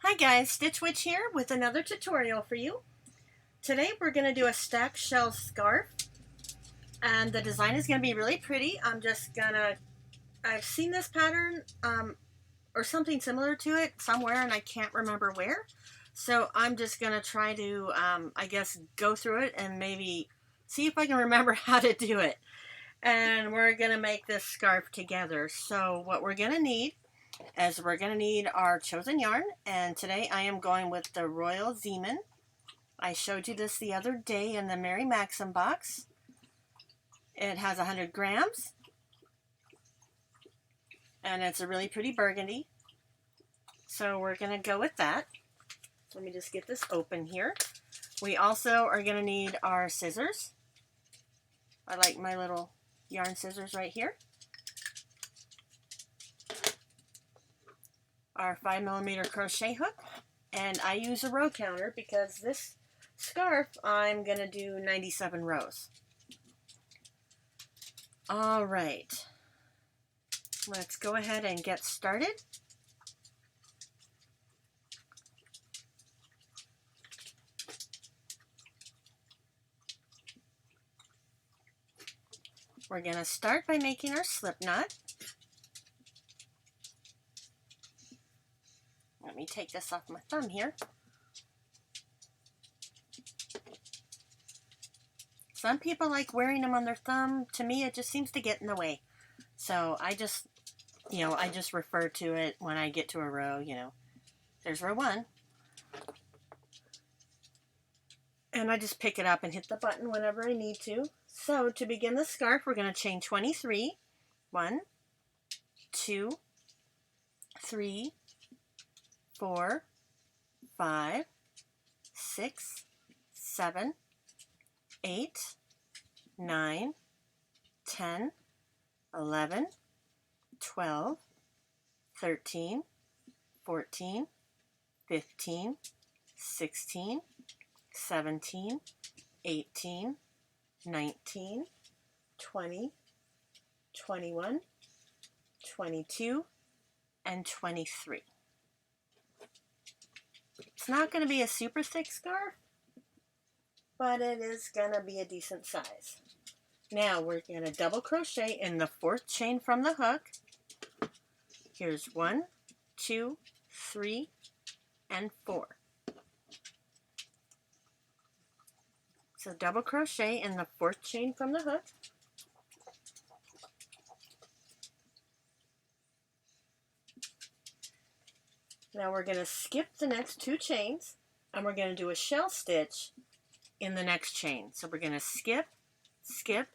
Hi guys, Stitch Witch here with another tutorial for you. Today we're going to do a stack shell scarf, and the design is going to be really pretty. I've seen this pattern or something similar to it somewhere and I can't remember where. So I'm just going to try to, I guess, go through it and maybe see if I can remember how to do it. And we're going to make this scarf together. So what we're going to need is we're going to need our chosen yarn, and today I am going with the Royal Zeeman. I showed you this the other day in the Mary Maxim box. It has 100 grams and it's a really pretty burgundy, so we're going to go with that. Let me just get this open here. We also are going to need our scissors. I like my little yarn scissors right here. Our 5mm crochet hook, and I use a row counter because this scarf I'm going to do 97 rows. All right, let's go ahead and get started. We're going to start by making our slip knot. Let me take this off my thumb here. Some people like wearing them on their thumb. To me, it just seems to get in the way. So I just refer to it when I get to a row, there's row 1. And I just pick it up and hit the button whenever I need to. So to begin the scarf, we're going to chain 23. 1, 2, 3, 4, 5, 6, 7, 8, 9, 10, 11, 12, 13, 14, 15, 16, 17, 18, 19, 20, 21, 22, and 23. It's not going to be a super thick scarf, but it is going to be a decent size. Now we're going to double crochet in the 4th chain from the hook. Here's 1, 2, 3, and 4. So double crochet in the 4th chain from the hook. Now we're going to skip the next 2 chains and we're going to do a shell stitch in the next chain. So we're going to skip, skip,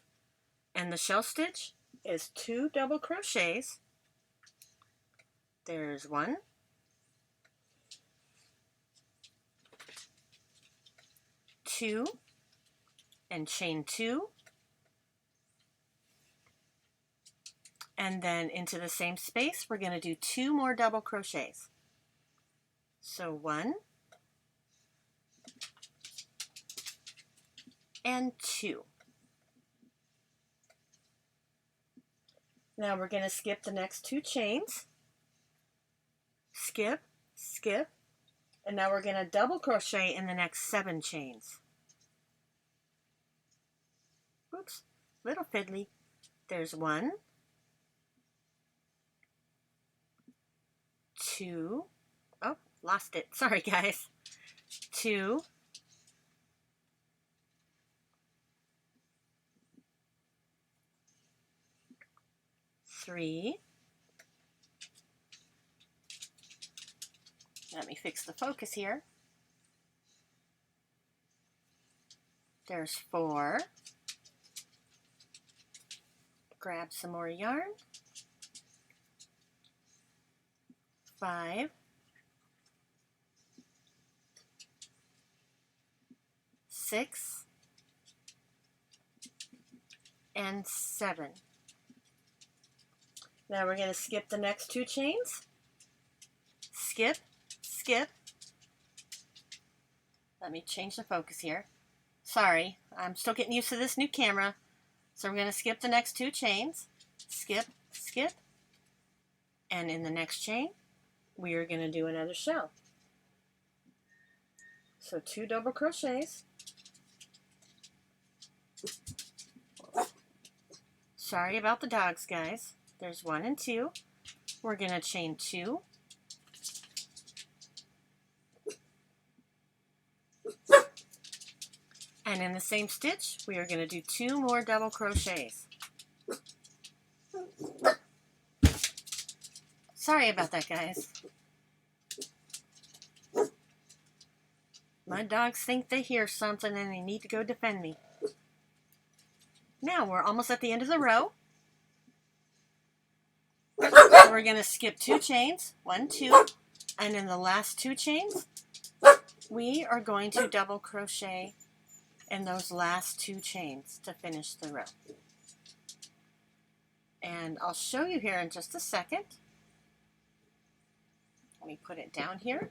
and the shell stitch is 2 double crochets. There's 1, 2, and chain 2, and then into the same space we're going to do 2 more double crochets. So 1 and 2. Now we're going to skip the next 2 chains, skip, skip, and now we're going to double crochet in the next 7 chains. Oops, little fiddly. There's 1, 2, oh, lost it. Sorry guys. 2, 3, let me fix the focus here. There's 4, grab some more yarn, 5, 6, and 7. Now we're going to skip the next 2 chains, skip, skip. Let me change the focus here. Sorry, I'm still getting used to this new camera. So we're going to skip the next 2 chains, skip, skip, and in the next chain we are going to do another shell. So 2 double crochets. Sorry about the dogs, guys. There's 1 and 2. We're going to chain 2. And in the same stitch, we are going to do 2 more double crochets. Sorry about that, guys. My dogs think they hear something and they need to go defend me. Now we're almost at the end of the row. So we're going to skip 2 chains, 1, 2, and in the last 2 chains, we are going to double crochet in those last 2 chains to finish the row. And I'll show you here in just a second. Let me put it down here.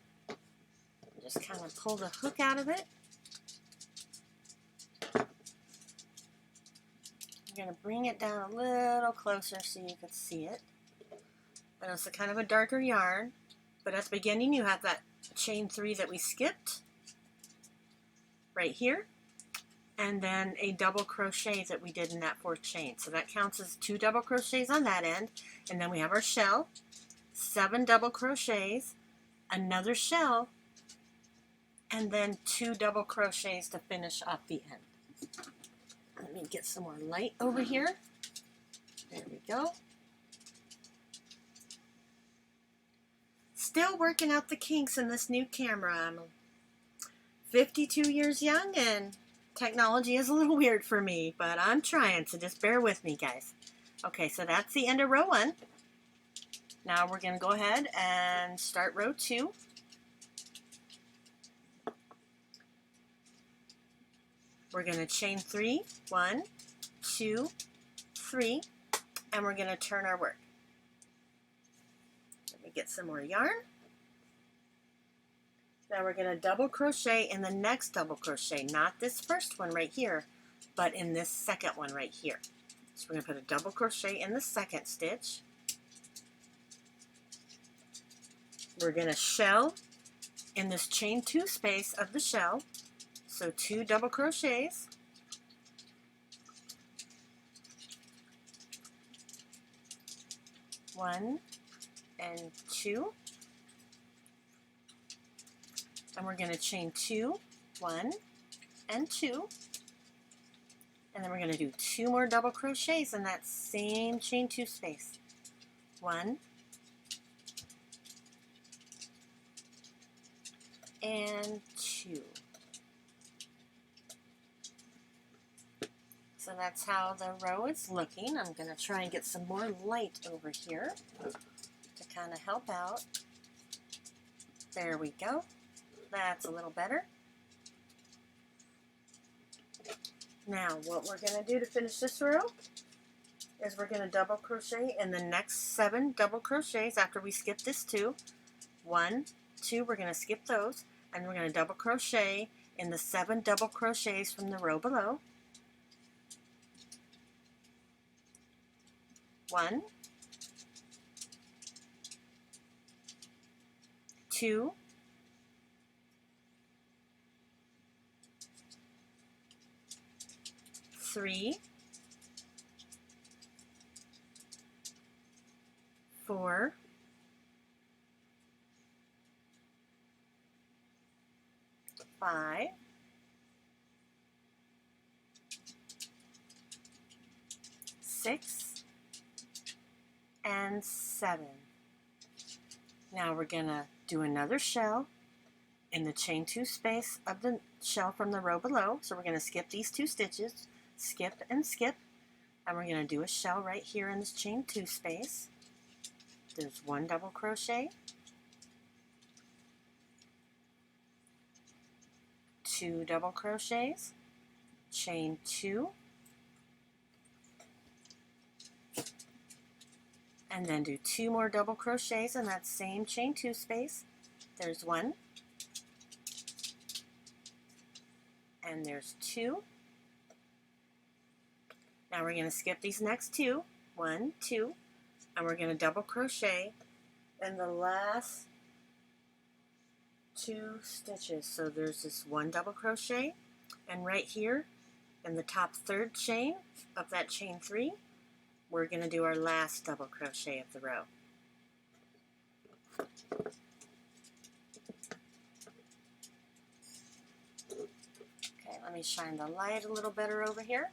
Just kind of pull the hook out of it. I'm going to bring it down a little closer so you can see it. But it's a kind of a darker yarn. But at the beginning you have that chain 3 that we skipped right here. And then a double crochet that we did in that 4th chain. So that counts as 2 double crochets on that end. And then we have our shell, 7 double crochets, another shell, and then 2 double crochets to finish off the end. Let me get some more light over here. There we go. Still working out the kinks in this new camera. I'm 52 years young and technology is a little weird for me, but I'm trying, so just bear with me, guys. Okay, so that's the end of row 1. Now we're going to go ahead and start row 2. We're going to chain 3, 1, 2, 3, and we're going to turn our work. Let me get some more yarn. Now we're going to double crochet in the next double crochet, not this first one right here, but in this second one right here. So we're going to put a double crochet in the second stitch. We're going to shell in this chain 2 space of the shell. So 2 double crochets. One and 2. And we're going to chain 2, 1 and 2. And then we're going to do 2 more double crochets in that same chain 2 space. 1 and 2. So that's how the row is looking. I'm going to try and get some more light over here to kind of help out. There we go. That's a little better. Now what we're going to do to finish this row is we're going to double crochet in the next 7 double crochets after we skip this 2. 1, 2, we're going to skip those, and we're going to double crochet in the 7 double crochets from the row below. 1, 2, 3, 4, 5, 6, and 7. Now we're going to do another shell in the chain 2 space of the shell from the row below. So we're going to skip these 2 stitches, skip and skip, and we're going to do a shell right here in this chain 2 space. There's 1 double crochet, 2 double crochets, chain 2, and then do 2 more double crochets in that same chain 2 space. There's 1, and there's 2. Now we're going to skip these next 2, 1, 2, and we're going to double crochet in the last 2 stitches. So there's this 1 double crochet, and right here in the top 3rd chain of that chain 3, we're going to do our last double crochet of the row. Okay, let me shine the light a little better over here.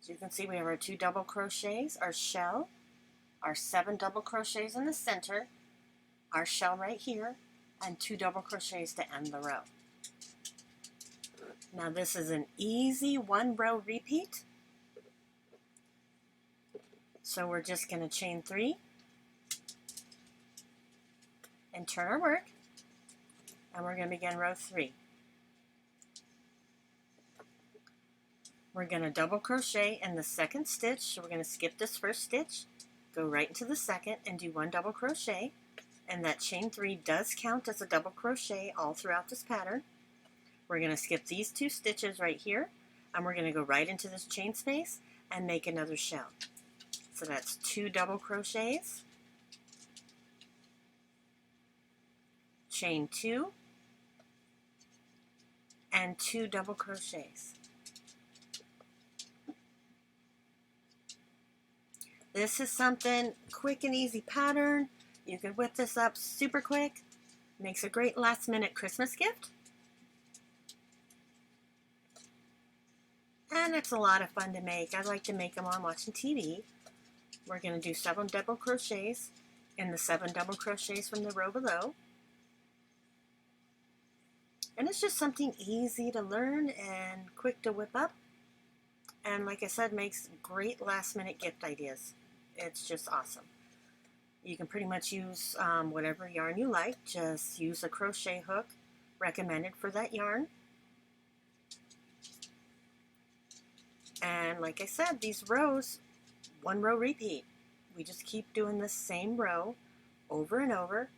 So you can see we have our 2 double crochets, our shell, our 7 double crochets in the center, our shell right here, and 2 double crochets to end the row. Now this is an easy 1 row repeat. So we're just going to chain 3 and turn our work, and we're going to begin row 3. We're going to double crochet in the 2nd stitch, so we're going to skip this 1st stitch, go right into the 2nd and do 1 double crochet, and that chain 3 does count as a double crochet all throughout this pattern. We're going to skip these 2 stitches right here, and we're going to go right into this chain space and make another shell. So that's 2 double crochets, chain 2, and 2 double crochets. This is something quick and easy pattern. You can whip this up super quick. Makes a great last minute Christmas gift. And it's a lot of fun to make. I like to make them while I'm watching TV. We're going to do 7 double crochets in the 7 double crochets from the row below. And it's just something easy to learn and quick to whip up. And like I said, makes great last minute gift ideas. It's just awesome. You can pretty much use whatever yarn you like. Just use a crochet hook recommended for that yarn. And like I said, these rows, 1 row repeat. We just keep doing the same row over and over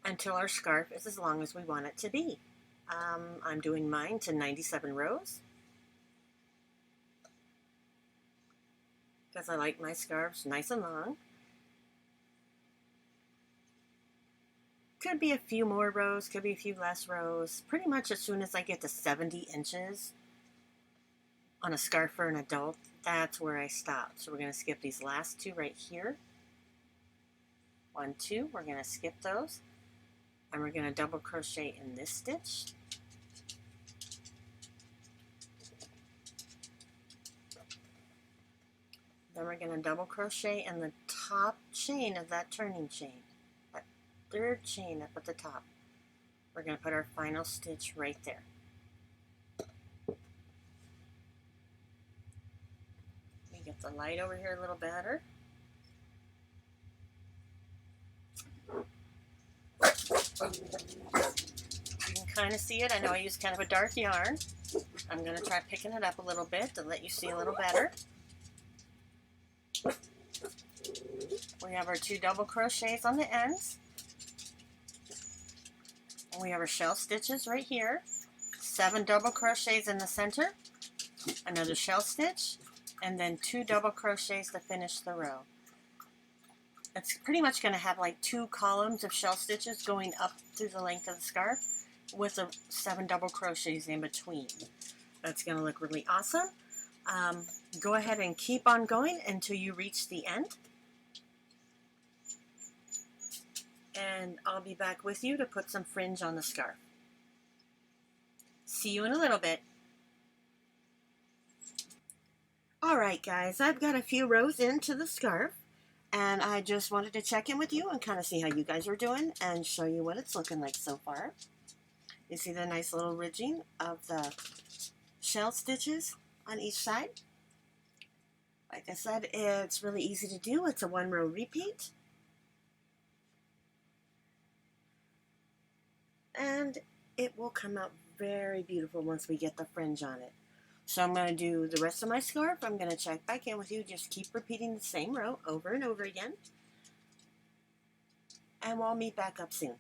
until our scarf is as long as we want it to be. I'm doing mine to 97 rows because I like my scarves nice and long. Could be a few more rows, could be a few less rows. Pretty much as soon as I get to 70 inches on a scarf for an adult, that's where I stop. So we're going to skip these last 2 right here. 1, 2, we're going to skip those. And we're going to double crochet in this stitch. Then we're going to double crochet in the top chain of that turning chain. That 3rd chain up at the top. We're going to put our final stitch right there. Get the light over here a little better. You can kind of see it. I know I use kind of a dark yarn. I'm going to try picking it up a little bit to let you see a little better. We have our 2 double crochets on the ends. And we have our shell stitches right here. 7 double crochets in the center. Another shell stitch. And then 2 double crochets to finish the row. It's pretty much going to have like 2 columns of shell stitches going up through the length of the scarf with the 7 double crochets in between. That's going to look really awesome. Go ahead and keep on going until you reach the end. And I'll be back with you to put some fringe on the scarf. See you in a little bit. Alright guys, I've got a few rows into the scarf, and I just wanted to check in with you and kind of see how you guys are doing and show you what it's looking like so far. You see the nice little ridging of the shell stitches on each side? Like I said, it's really easy to do. It's a 1 row repeat. And it will come out very beautiful once we get the fringe on it. So I'm going to do the rest of my scarf. I'm going to check back in with you. Just keep repeating the same row over and over again. And we'll meet back up soon.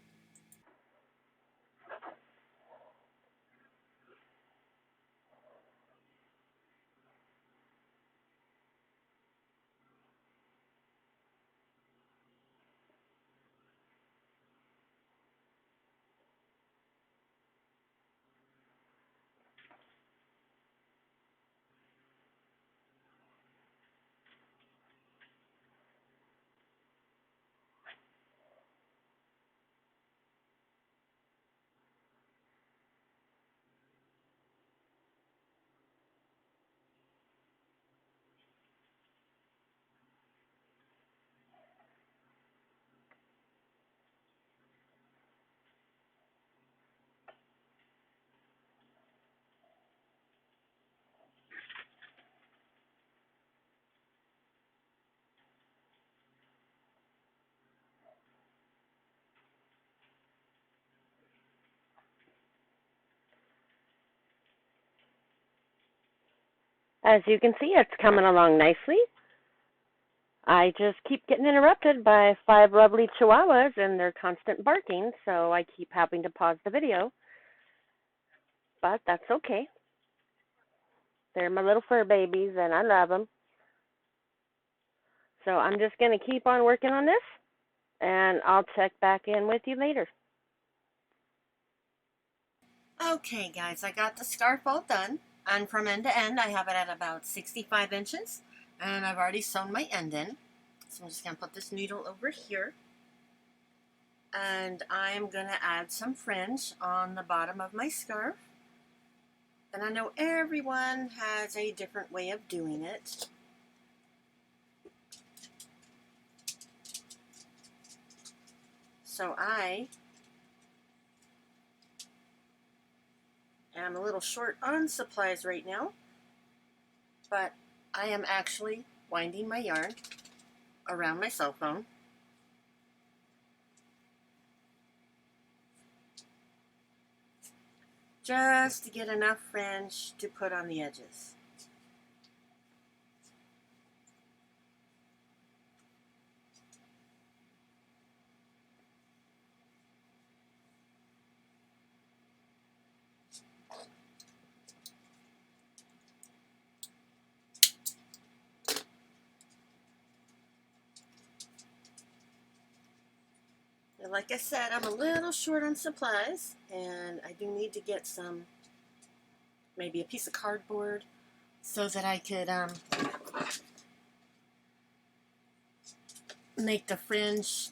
As you can see, it's coming along nicely. I just keep getting interrupted by 5 lovely chihuahuas and their constant barking, so I keep having to pause the video. But that's okay. They're my little fur babies, and I love them. So I'm just going to keep on working on this, and I'll check back in with you later. Okay, guys, I got the scarf all done, and from end to end, I have it at about 65 inches, and I've already sewn my end in. So I'm just going to put this needle over here, and I'm going to add some fringe on the bottom of my scarf. And I know everyone has a different way of doing it. So I am a little short on supplies right now, but I am actually winding my yarn around my cell phone. Just to get enough fringe to put on the edges. And like I said, I'm a little short on supplies, and I do need to get some, maybe a piece of cardboard, so that I could make the fringe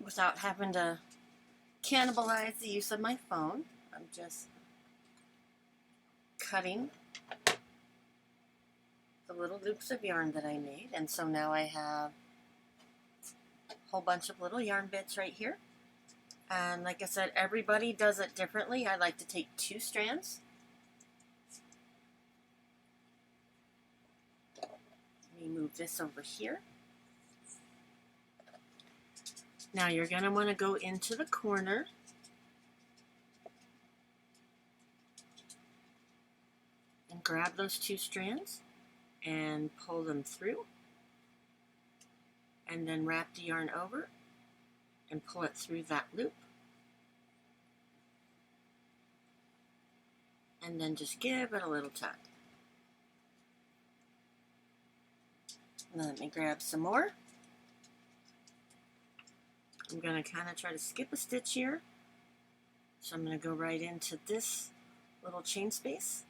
without having to cannibalize the use of my phone. I'm just cutting the little loops of yarn that I made, and so now I have a whole bunch of little yarn bits right here. And like I said, everybody does it differently. I like to take 2 strands. Let me move this over here. Now you're going to want to go into the corner and grab those 2 strands and pull them through, and then wrap the yarn over and pull it through that loop, and then just give it a little tug. Let me grab some more. I'm going to kind of try to skip a stitch here, so I'm going to go right into this little chain space,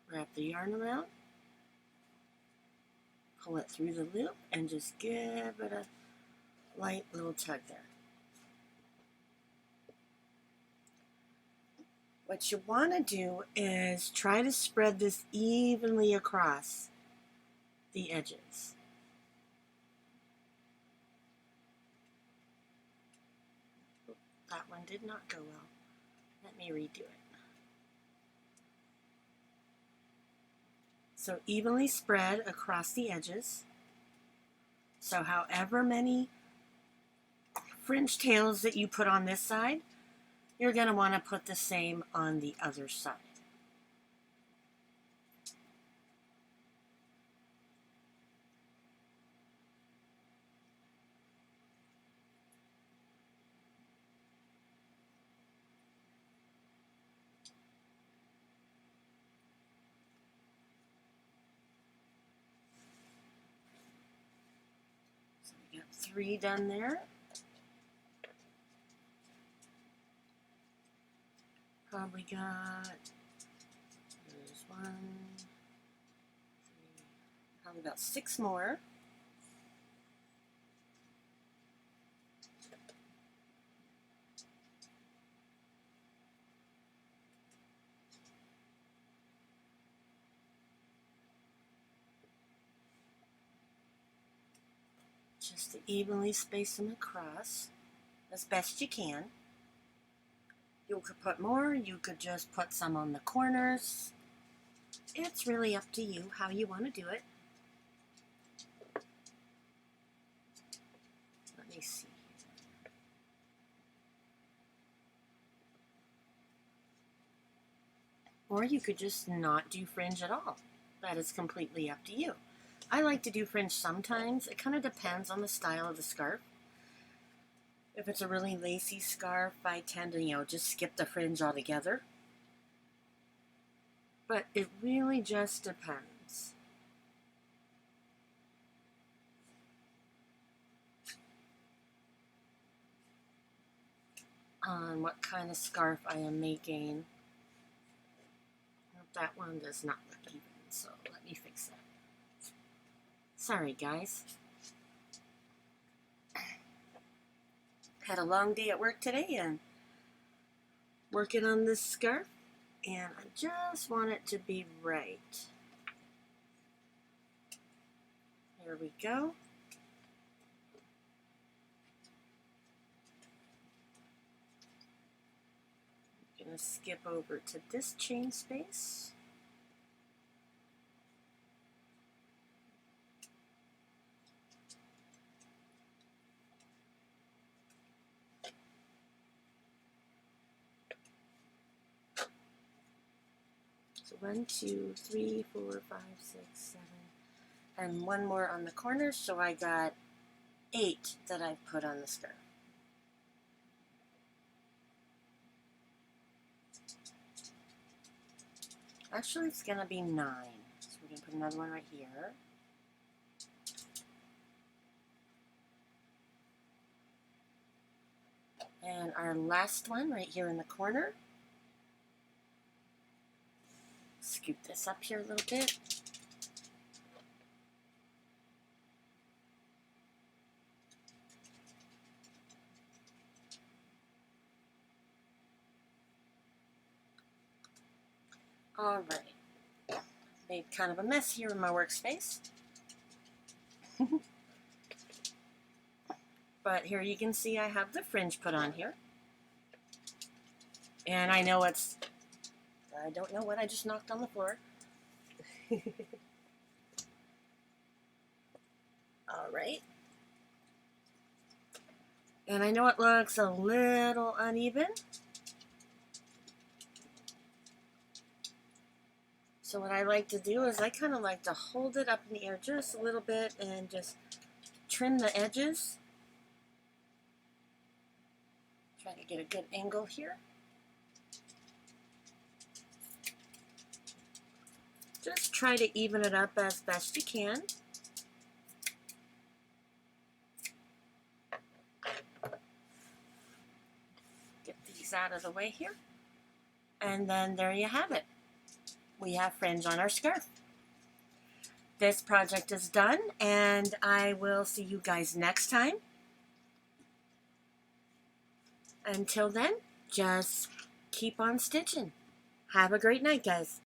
wrap the yarn around, pull it through the loop, and just give it a light little tug there. What you want to do is try to spread this evenly across the edges. That one did not go well. Let me redo it. So evenly spread across the edges. So however many fringe tails that you put on this side, you're going to want to put the same on the other side. So we got 3 done there. Probably got, there's 1, 3, probably about 6 more. Just to evenly space them across as best you can. You could put more, you could just put some on the corners. It's really up to you how you want to do it. Let me see. Or you could just not do fringe at all. That is completely up to you. I like to do fringe sometimes. It kind of depends on the style of the scarf. If it's a really lacy scarf, I tend to, just skip the fringe altogether. But it really just depends. On what kind of scarf I am making. That one does not look even, so let me fix that. Sorry, guys. Had a long day at work today and working on this scarf, and I just want it to be right. There we go. I'm going to skip over to this chain space. So 1, 2, 3, 4, 5, 6, 7, and one more on the corner, so I got 8 that I've put on the scarf. Actually, it's going to be 9. So we're going to put another one right here. And our last one right here in the corner. Scoop this up here a little bit. All right. Made kind of a mess here in my workspace. But here you can see I have the fringe put on here. And I know I don't know what I just knocked on the floor. All right. And I know it looks a little uneven. So what I like to do is I kind of like to hold it up in the air just a little bit and just trim the edges. Try to get a good angle here. Just try to even it up as best you can. Get these out of the way here. And then there you have it. We have fringe on our scarf. This project is done, and I will see you guys next time. Until then, just keep on stitching. Have a great night, guys.